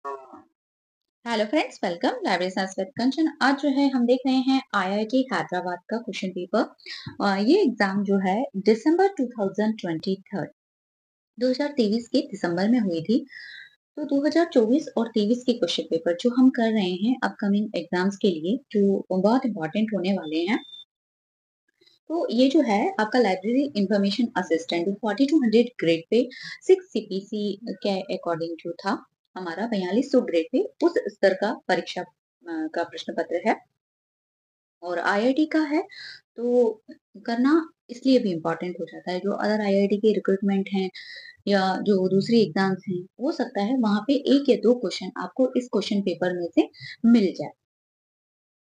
Hello friends, welcome library science with Kanchan. आज जो है हम देख रहे हैं आईआईटी हैदराबाद का क्वेश्चन पेपर। ये एग्जाम जो है दिसंबर 2023 के दिसंबर में हुई थी। तो 2024 और 23 के क्वेश्चन पेपर जो हम कर रहे हैं अपकमिंग एग्जाम्स के लिए, जो बहुत इंपॉर्टेंट होने वाले हैं। तो ये जो है आपका library information assistant 4200 grade pay 6 CPC के अकॉर्डिंग जो था हमारा 4200 ग्रेड पे उस स्तर का परीक्षा का प्रश्न पत्र है और आईआईटी का है। तो करना इसलिए भी इम्पोर्टेंट हो जाता है, जो अदर आईआईटी के रिक्रूटमेंट हैं या जो दूसरी एग्जाम्स हैं, हो सकता है वहां पे एक या दो क्वेश्चन आपको इस क्वेश्चन पेपर में से मिल जाए।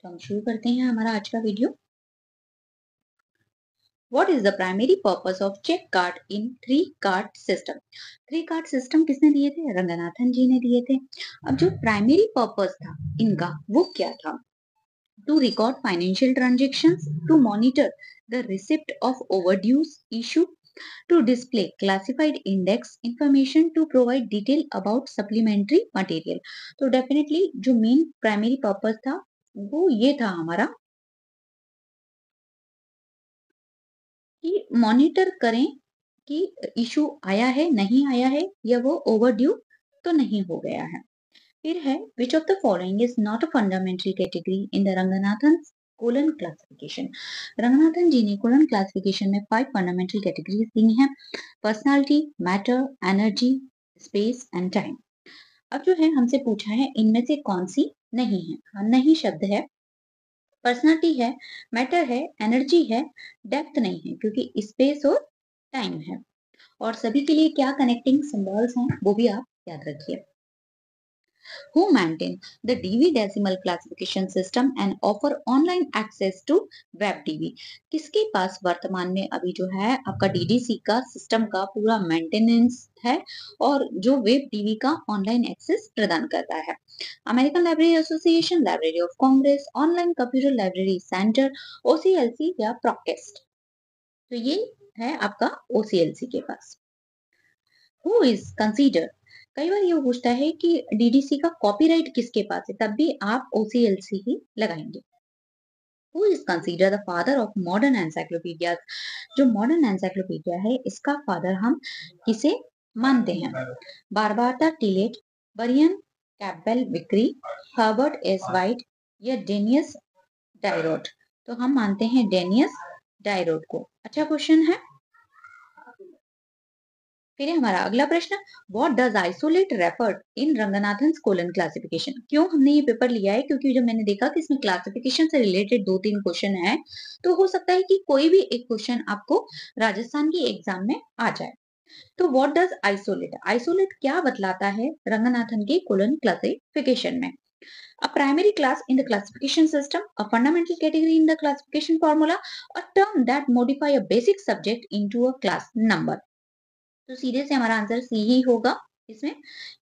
तो हम शुरू करते हैं हमारा आज का video. What is the primary purpose of check card in three card system? Three card system किसने दिए थे? रंगनाथन जी ने दिए थे। अब जो प्राइमरी पर्पस था इनका वो क्या था? To record financial transactions, to monitor the receipt of overdues issue, to display classified index information, to provide detail about supplementary material। तो डेफिनेटली जो मेन प्राइमरी पर्पस था वो ये था हमारा कि मॉनिटर करें कि इशू आया है, नहीं आया है, या वो ओवरड्यू तो नहीं हो गया है। फिर है which of the following is not a fundamental category in the Ranganathan colon classification. Ranganathan ji ने कोलन क्लासिफिकेशन में 5 फंडामेंटल कैटेगरीज दी हैं: personality, matter, energy, space and time. अब जो है हमसे पूछा है इनमें से कौन सी नहीं है। हाँ, नहीं शब्द है, पर्सनालिटी है, मैटर है, एनर्जी है, डेप्थ नहीं है क्योंकि स्पेस और टाइम है। और सभी के लिए क्या कनेक्टिंग सिंबल्स हैं वो भी आप याद रखिए। Who maintain the DV decimal classification system and offer online access to WebDB? किसके पास वर्तमान में अभी जो है आपका DDC का सिस्टम का पूरा मेंटेनेंस है और जो वेब डीबी का ऑनलाइन एक्सेस प्रदान करता है? American library association, library of Congress, online computer library center, OCLC या प्रोकेस्ट। तो ये है आपका ओसीएलसी के पास। हु इज कंसीडर, कई बार ये पूछता है कि डीडीसी का कॉपीराइट किसके पास है, तब भी आप ओसीएलसी ही लगाएंगे। Who is consider the father of modern encyclopedia, जो मॉडर्न एनसाइक्लोपीडिया है इसका फादर हम किसे मानते हैं? बारबाटा टिलेट, बरियन कैपबेल विक्री, हर्बर्ट एस वाइट या डेनियस डायरोट। तो हम मानते हैं डेनियस डायरोट को। अच्छा क्वेश्चन है। फिर है हमारा अगला प्रश्न, what does isolate referred in Ranganathan colon classification. क्यों हमने ये पेपर लिया है? क्योंकि जब मैंने देखा कि इसमें क्लासिफिकेशन से रिलेटेड 2-3 क्वेश्चन है, तो हो सकता है कि कोई भी एक क्वेश्चन आपको राजस्थान की एग्जाम में आ जाए। तो व्हाट डज आइसोलेट, आइसोलेट क्या बतलाता है रंगनाथन के कोलन क्लासिफिकेशन में? A primary class in the classification system, a fundamental category in the classification formula, a term that modify a basic subject into a class number। तो सीधे से हमारा answer C ही होगा इसमें,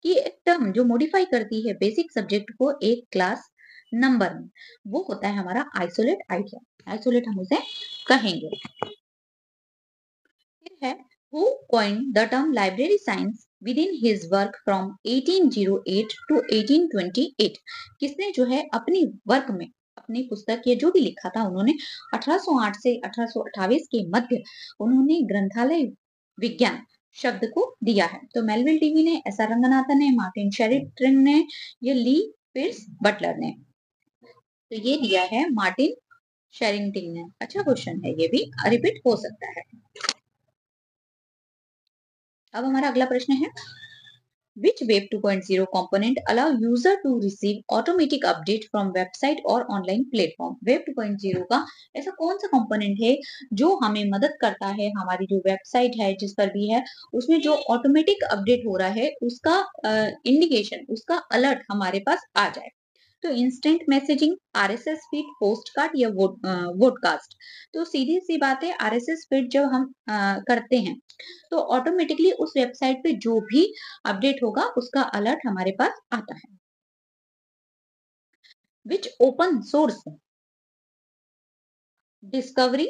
कि एक टर्म जो मॉडिफाई करती है बेसिक सब्जेक्ट को एक क्लास नंबर में, वो होता है हमारा आइसोलेट आइडिया। आइसोलेट हम उसे कहेंगे। फिर है who coined the term library science within his work from 1808 to 1828। किसने जो है अपनी वर्क में, अपनी पुस्तक या जो भी लिखा था उन्होंने 1808 से 1828 के मध्य उन्होंने ग्रंथालय विज्ञान शब्द को दिया है। तो मेलविल डीवी ने, एस आर रंगनाथन ने, मार्टिन शेरिटन ने या ली पियर्स बटलर ने। तो ये दिया है मार्टिन शेरिंगटन ने। अच्छा क्वेश्चन है, ये भी रिपीट हो सकता है। अब हमारा अगला प्रश्न है, which web 2.0 component allow user to receive automatic update from website और online platform। web 2.0 का ऐसा कौन सा कंपोनेंट है जो हमें मदद करता है, हमारी जो वेबसाइट है जिस पर भी है उसमें जो ऑटोमेटिक अपडेट हो रहा है उसका इंडिकेशन, उसका अलर्ट हमारे पास आ जाए? तो instant messaging, RSS feed, post card या वोडकास्ट। तो सीधी सी बात है, आरएसएस फीड जब हम करते हैं तो ऑटोमेटिकली उस वेबसाइट पे जो भी अपडेट होगा उसका अलर्ट हमारे पास आता है। Which open source discovery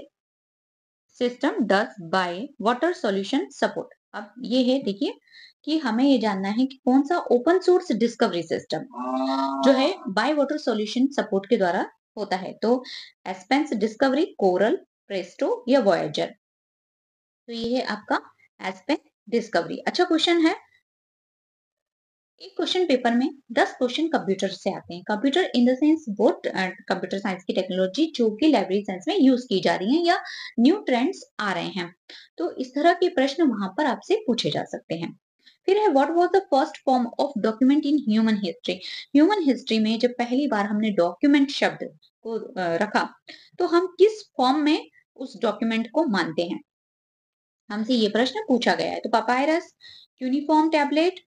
system does by water solution support. अब ये है देखिए कि हमें ये जानना है कि कौन सा ओपन सोर्स डिस्कवरी सिस्टम जो है बाय वाटर सॉल्यूशन सपोर्ट के द्वारा होता है। तो एस्पेंस डिस्कवरी, कोरल, प्रेस्टो या वॉयेजर। तो ये है आपका एस्पेन डिस्कवरी। अच्छा क्वेश्चन है। एक क्वेश्चन पेपर में 10 क्वेश्चन कंप्यूटर से आते हैं। कंप्यूटर इन द सेंस वो कंप्यूटर साइंस की टेक्नोलॉजी जो कि लाइब्रेरी साइंस में यूज की जा रही है या न्यू ट्रेंड्स आ रहे हैं। तो इस तरह के प्रश्न वहां पर आपसे पूछे जा सकते हैं। फिर है what was the first form of document in human history. Human history में जब पहली बार हमने डॉक्यूमेंट शब्द को रखा तो हम किस फॉर्म में उस डॉक्यूमेंट को मानते हैं। हमसे ये प्रश्न पूछा गया है। तो पापायरस, यूनिफॉर्म टैबलेट,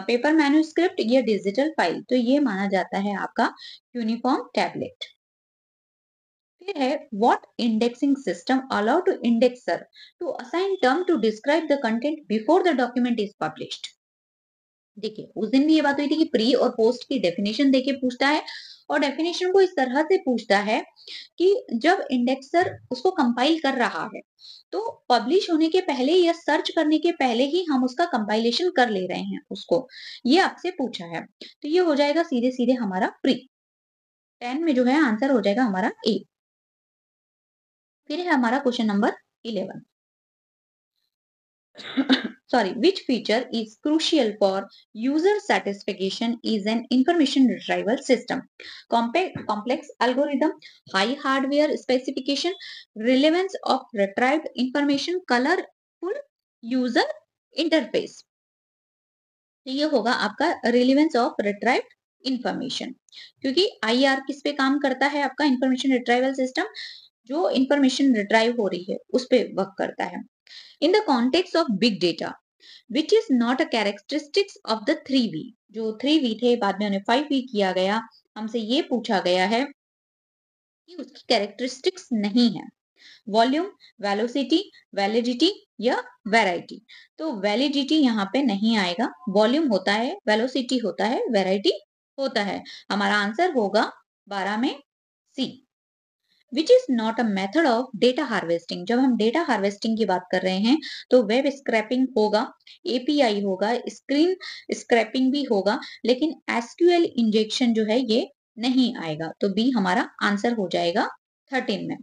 पेपर मैन्युस्क्रिप्ट या डिजिटल फाइल। तो ये माना जाता है आपका यूनिफॉर्म टैबलेट। फिर है what indexing system allow to indexer to assign term to describe the content before the document is published. देखिए उस दिन भी ये बात हुई थी कि प्री और पोस्ट की डेफिनेशन देके पूछता है, और डेफिनेशन को इस तरह से पूछता है कि जब इंडेक्सर उसको कंपाइल कर रहा है तो पब्लिश होने के पहले या सर्च करने के पहले ही हम उसका कंपाइलेशन कर ले रहे हैं उसको, ये आपसे पूछा है। तो ये हो जाएगा सीधे सीधे हमारा प्री। 10 में जो है आंसर हो जाएगा हमारा ए। फिर है हमारा question number 11। sorry, which feature is crucial for user satisfaction is an information retrieval system. Complex algorithm, high hardware specification, relevance of retrieved information, colorful user interface। तो ये होगा आपका रिलेवेंस ऑफ रिट्राइव्ड इंफॉर्मेशन, क्योंकि आईआर किस पे काम करता है, आपका इंफॉर्मेशन रिट्राइवल सिस्टम जो इंफॉर्मेशन रिट्राइव हो रही है उस पे वर्क करता है। In the context of big data which is not a characteristics of the 3V। जो 3V थे बाद में उन्हें 5V किया गया। हमसे ये पूछा गया है कि उसकी कैरेक्टरिस्टिक्स नहीं है। वॉल्यूम, वेलोसिटी, वैलिडिटी या वैरायटी। तो वैलिडिटी यहाँ पे नहीं आएगा, वॉल्यूम होता है, वेलोसिटी होता है, वैरायटी होता है। हमारा आंसर होगा 12 में C. Which is not a method of data harvesting. जब हम डेटा हार्वेस्टिंग की बात कर रहे हैं तो वेब स्क्रैपिंग होगा, एपीआई होगा, स्क्रीन स्क्रैपिंग भी होगा, लेकिन एसक्यूएल इंजेक्शन जो है ये नहीं आएगा। तो बी हमारा आंसर हो जाएगा 13 में।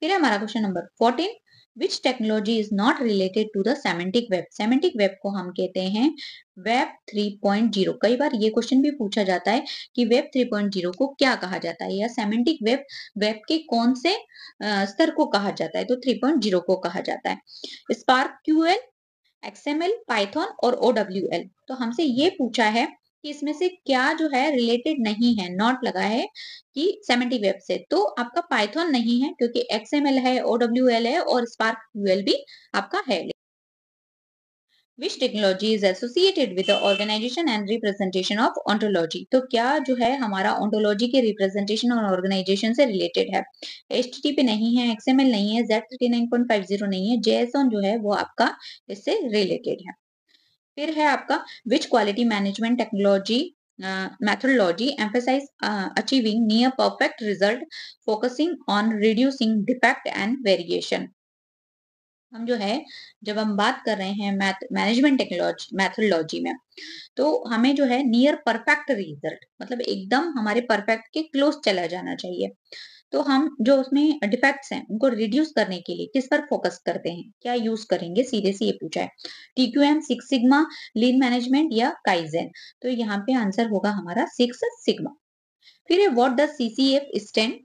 फिर हमारा question number 14। Which technology is not related to the semantic web. Semantic web को हम कहते हैं वेब 3.0। कई बार ये क्वेश्चन भी पूछा जाता है कि वेब 3.0 को क्या कहा जाता है, या सेमेंटिक वेब वेब के कौन से स्तर को कहा जाता है। तो 3.0 को कहा जाता है स्पार्क क्यूएल, एक्सएमएल, पाइथन और ओडब्ल्यूएल। तो हमसे ये पूछा है कि इसमें से क्या जो है रिलेटेड नहीं है, नॉट लगा है कि सेमेंटिक वेब से। तो आपका पाइथन नहीं है क्योंकि एक्सएमएल है, ओडब्ल्यूएल है और स्पार्क क्यूएल भी आपका है। Which technology is associated with the organisation and representation of ontology. तो क्या जो है हमारा ऑन्टोलॉजी के रिप्रेजेंटेशन और ऑर्गेनाइजेशन से रिलेटेड है। एचटीटीपी नहीं है, एक्सएमएल नहीं है, Z39.50 नहीं है, जेएसऑन जो है वो आपका इससे रिलेटेड है। फिर है आपका विच quality management technology methodology emphasize achieving near perfect result focusing on reducing defect and variation। हम जो है जब हम बात कर रहे हैं मैनेजमेंट टेक्नोलॉजी मैथोलॉजी में, तो हमें जो है नियर परफेक्ट रिजल्ट मतलब एकदम हमारे परफेक्ट के क्लोज चला जाना चाहिए। तो हम जो उसमें डिफेक्ट्स हैं उनको रिड्यूस करने के लिए किस पर फोकस करते हैं, क्या यूज करेंगे, सीधे से ये पूछा है। टीक्यूएम, सिक्स सिग्मा, लीन मैनेजमेंट या काइजेन। तो यहाँ पे आंसर होगा हमारा सिक्स सिग्मा। फिर है what does CCF stand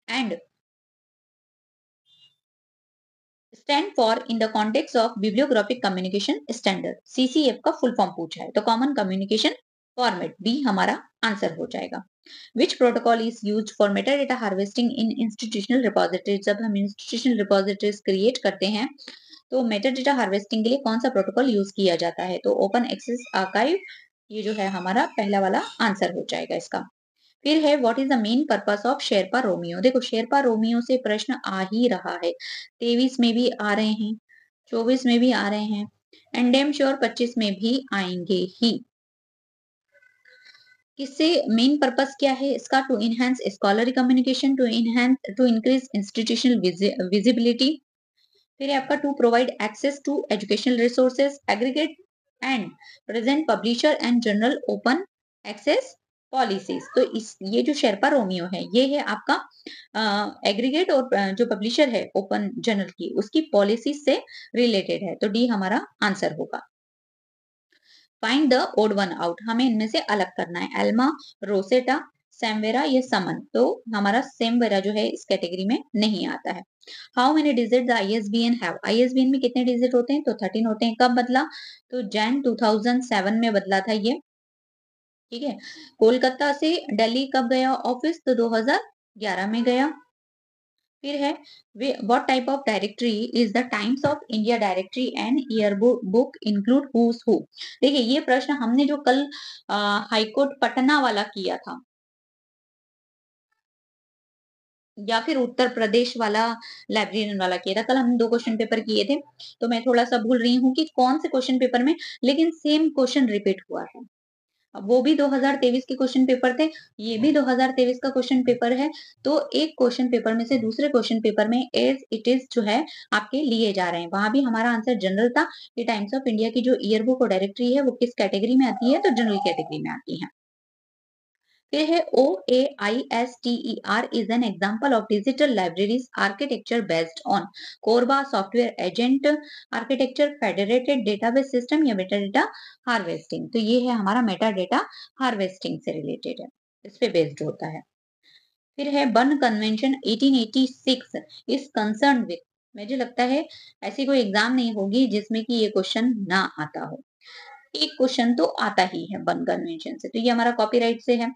and stand for in the context of bibliographic communication standard. CCF का फुल फॉर्म पूछा है तो कॉमन कम्युनिकेशन फॉर्मेट, बी हमारा आंसर हो जाएगा। विच protocol is used for Meta data harvesting in institutional repositories. जब हम institutional repositories create करते हैं तो मेटा डेटा हार्वेस्टिंग के लिए कौन सा प्रोटोकॉल यूज किया जाता है। तो ओपन एक्सेस आर्काइव, ये जो है हमारा पहला वाला आंसर हो जाएगा इसका। फिर है what is the main purpose of Sherpa Romeo. देखो शेरपा रोमियो से प्रश्न आ ही रहा है, 23 में भी आ रहे हैं, 24 में भी आ रहे हैं, एंड डेम श्योर 25 में भी आएंगे ही। किससे मेन पर्पस क्या है इसका, to enhance scholarly communication, to increase institutional visibility, फिर है आपका to provide access to educational resources, aggregate and present publisher and journal open access policies. तो इस ये जो शेरपा रोमियो है ये है आपका एग्रीगेट और जो पब्लिशर है ओपन जर्नल की उसकी पॉलिसीज से रिलेटेड है। तो डी हमारा आंसर होगा। Find the odd one out, हमें इनमें से अलग करना है। एल्मा, रोसेटा, सेमवेरा, ये समन। तो हमारा सेमवेरा जो है इस कैटेगरी में नहीं आता है। How many digit the ISBN have, ISBN में कितने डिजिट होते हैं? तो 13 होते हैं। कब बदला? तो जैन 2007 में बदला था ये। ठीक है। कोलकाता से दिल्ली कब गया ऑफिस? तो 2011 में गया। फिर है what type of directory is the Times of India directory and year book include who's who. देखिए ये प्रश्न हमने जो कल हाईकोर्ट पटना वाला किया था या फिर उत्तर प्रदेश वाला लाइब्रेरियन वाला किया था, कल हम 2 क्वेश्चन पेपर किए थे। तो मैं थोड़ा सा भूल रही हूँ कि कौन से क्वेश्चन पेपर में, लेकिन सेम क्वेश्चन रिपीट हुआ है। वो भी 2023 के क्वेश्चन पेपर थे, ये भी 2023 का क्वेश्चन पेपर है। तो एक क्वेश्चन पेपर में से दूसरे क्वेश्चन पेपर में एज इट इज जो है आपके लिए जा रहे हैं। वहां भी हमारा आंसर जनरल था कि टाइम्स ऑफ इंडिया की जो ईयर बुक और डायरेक्टरी है वो किस कैटेगरी में आती है? तो जनरल कैटेगरी में आती है। फिर है OAISTER is an example of digital libraries architecture based on Corba software agent architecture, federated database system या metadata harvesting। तो ये है हमारा metadata harvesting से रिलेटेड है, इस पे बेस्ड होता है। फिर है burn convention 1886 is concern with, मुझे लगता है ऐसी कोई एग्जाम नहीं होगी जिसमें कि ये क्वेश्चन ना आता हो। एक क्वेश्चन तो आता ही है बर्न कन्वेंशन से, तो ये हमारा कॉपीराइट से है।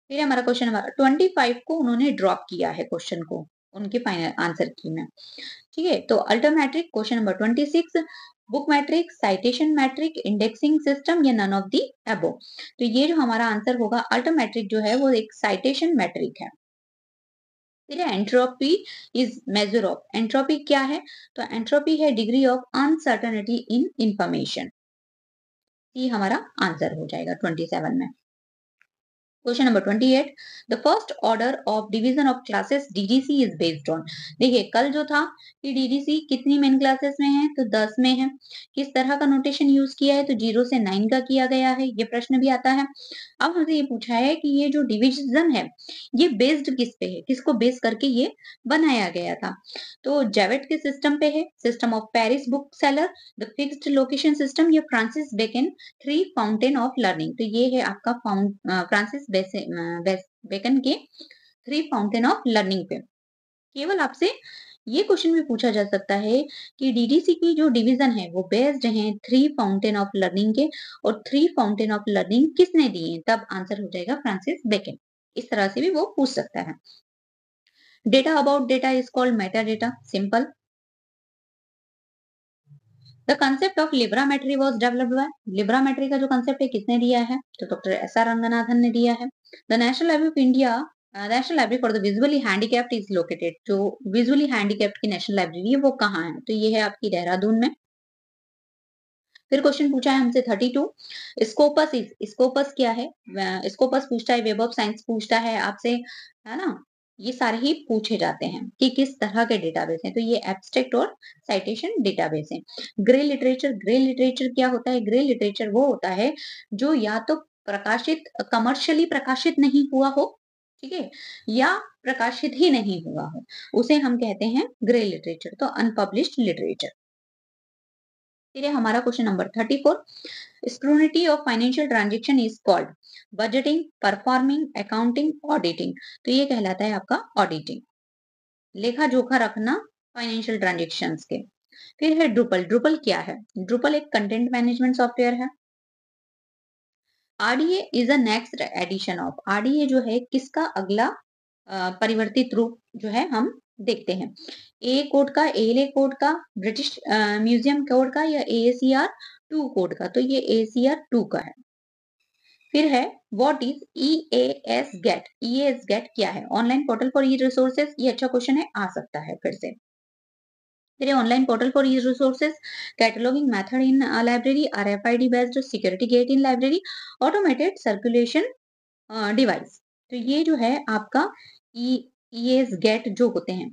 फिर हमारा क्वेश्चन नंबर 25 को उन्होंने ड्रॉप किया है क्वेश्चन को उनके फाइनल आंसर की में। ठीक है। तो altmetric question number 26, book metric, citation metric, indexing system या नन ऑफ दी अबव। तो ये जो हमारा आंसर होगा अल्टर मैट्रिक जो है वो एक साइटेशन मैट्रिक है। फिर entropy is measure of, entropy क्या है? तो एंट्रोपी है degree of uncertainty in information. ये हमारा आंसर हो जाएगा 27 में। Question number 28, the first order of division of classes DDC is based on. देखिए कल जो था कि डीडीसी कितनी मेन क्लासेस में है? तो 10 में है। किस तरह का नोटेशन यूज किया है? तो 0 से 9 का किया गया है, ये प्रश्न भी आता है। अब हमसे ये पूछा है कि ये जो डिवीजन है ये बेस्ड किस पे है, किसको बेस करके ये बनाया गया था? तो जेवेट के सिस्टम पे है, system of Paris book seller, the fixed location system या Francis Bacon three fountain of learning. तो ये है आपका फ्रांसिस बेकन के थ्री फाउंटेन ऑफ लर्निंग पे। केवल आपसे ये क्वेश्चन भी पूछा जा सकता है कि डीडीसी की जो डिवीजन है वो बेस्ड है थ्री फाउंटेन ऑफ लर्निंग के, और थ्री फाउंटेन ऑफ लर्निंग किसने दिए? तब आंसर हो जाएगा फ्रांसिस बेकन। इस तरह से भी वो पूछ सकता है। Data about data is called meta data, simple. The concept of librametry was developed by, librametry का जो कंसेप्ट है किसने दिया है? तो डॉक्टर एस.आर. रंगनाथन ने दिया है। The national library of India, national library for the visually handicapped is located, जो विजुअली हैंडीकैप्ड की नेशनल लाइब्रेरी है वो कहाँ है? तो ये है आपकी देहरादून में। फिर क्वेश्चन पूछा है हमसे 32, स्कोपस इज, स्कोपस क्या है? स्कोपस पूछता है, वेब ऑफ साइंस पूछता है आपसे, है ना? ये सारे ही पूछे जाते हैं कि किस तरह के डेटाबेस हैं। तो ये एब्स्ट्रैक्ट और साइटेशन डेटाबेस हैं। ग्रे लिटरेचर, ग्रे लिटरेचर क्या होता है? ग्रे लिटरेचर वो होता है जो या तो प्रकाशित, कमर्शियली प्रकाशित नहीं हुआ हो, ठीक है, या प्रकाशित ही नहीं हुआ हो, उसे हम कहते हैं ग्रे लिटरेचर। तो अनपब्लिश्ड लिटरेचर। फिर है हमारा question number 34, scrutiny of financial transaction is called budgeting, performing, accounting, auditing. तो ये कहलाता है आपका ऑडिटिंग, लेखा जोखा रखना फाइनेंशियल ट्रांजेक्शन्स के। फिर है ड्रुपल, ड्रुपल क्या है? ड्रुपल एक कंटेंट मैनेजमेंट सॉफ्टवेयर है। RDA is a next edition of, RDA जो है किसका अगला परिवर्तित रूप जो है हम देखते हैं। ए कोड का, एएलए कोड का, ब्रिटिश म्यूजियम कोड का, या एएसीआर 2 कोड का? तो ये एसीआर 2 का है। फिर है what is EAS gate, EAS gate क्या है? Online portal for e resources, ये अच्छा क्वेश्चन है, आ सकता है फिर से। फिर online portal for e resources, cataloguing method in library, RFID based security get in library, automated circulation device. तो ये जो है आपका येस, गेट जो होते हैं,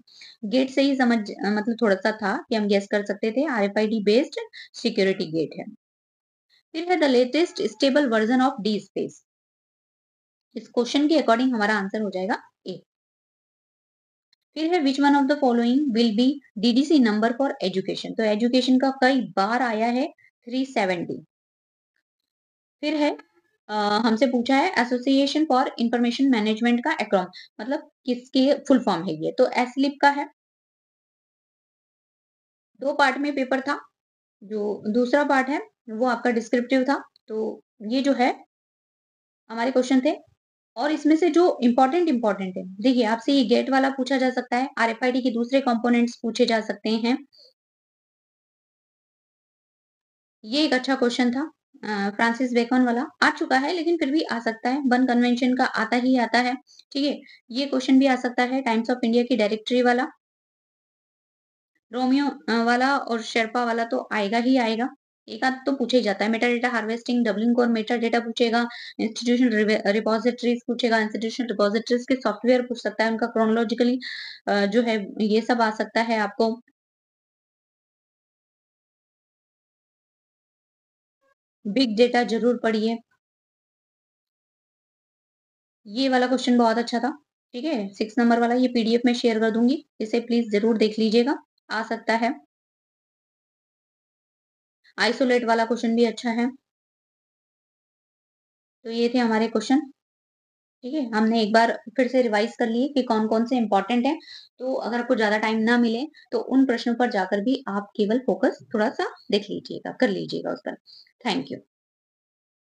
गेट से ही समझ मतलब थोड़ा-सा था कि हम गेस कर सकते थे, आरएफआईडी बेस्ड सिक्योरिटी गेट है। फिर है the latest stable version of D space. इस क्वेश्चन के अकॉर्डिंग हमारा आंसर हो जाएगा ए। फिर है which one of the following will be DDC number for education. तो एजुकेशन का कई बार आया है 370। फिर है हमसे पूछा है एसोसिएशन फॉर इंफॉर्मेशन मैनेजमेंट का एक्रोम, मतलब किसके फुल फॉर्म है ये, तो एसलिप का है। 2 पार्ट में पेपर था। जो दूसरा पार्ट है वो आपका डिस्क्रिप्टिव था। तो ये जो है हमारे क्वेश्चन थे, और इसमें से जो इम्पोर्टेंट है, देखिए आपसे ये गेट वाला पूछा जा सकता है, आरएफआईडी के दूसरे कंपोनेंट्स पूछे जा सकते हैं। ये एक अच्छा क्वेश्चन था। फ्रांसिस बेकन वाला आ चुका है, लेकिन फिर भी आ सकता है। बर्न कन्वेंशन का आता ही आता है, ठीक है। ये क्वेश्चन भी आ सकता है। टाइम्स ऑफ इंडिया की डायरेक्टरी वाला, रोमियो वाला और शेरपा वाला तो आएगा ही आएगा। एक आध तो पूछा ही जाता है। मेटा डेटा हार्वेस्टिंग, डबलिंग और मेटा डेटा पूछेगा। इंस्टीट्यूशन रिपोजिटरीज पूछेगा। इंस्टीट्यूशन रिपोजिटरीज के सॉफ्टवेयर पूछ सकता है, उनका क्रोनोलॉजिकली जो है ये सब आ सकता है आपको। बिग डेटा जरूर पढ़िए। ये वाला क्वेश्चन बहुत अच्छा था, ठीक है। 6 नंबर वाला, ये पीडीएफ में शेयर कर दूंगी, इसे प्लीज जरूर देख लीजिएगा, आ सकता है। आइसोलेट वाला क्वेश्चन भी अच्छा है। तो ये थे हमारे क्वेश्चन, ठीक है। हमने एक बार फिर से रिवाइज कर लिए कि कौन-कौन से इंपॉर्टेंट हैं। तो अगर आपको ज़्यादा टाइम ना मिले, तो उन प्रश्नों पर जाकर भी आप केवल फोकस थोड़ा-सा देख लीजिएगा, कर लीजिएगा उस पर। Thank you.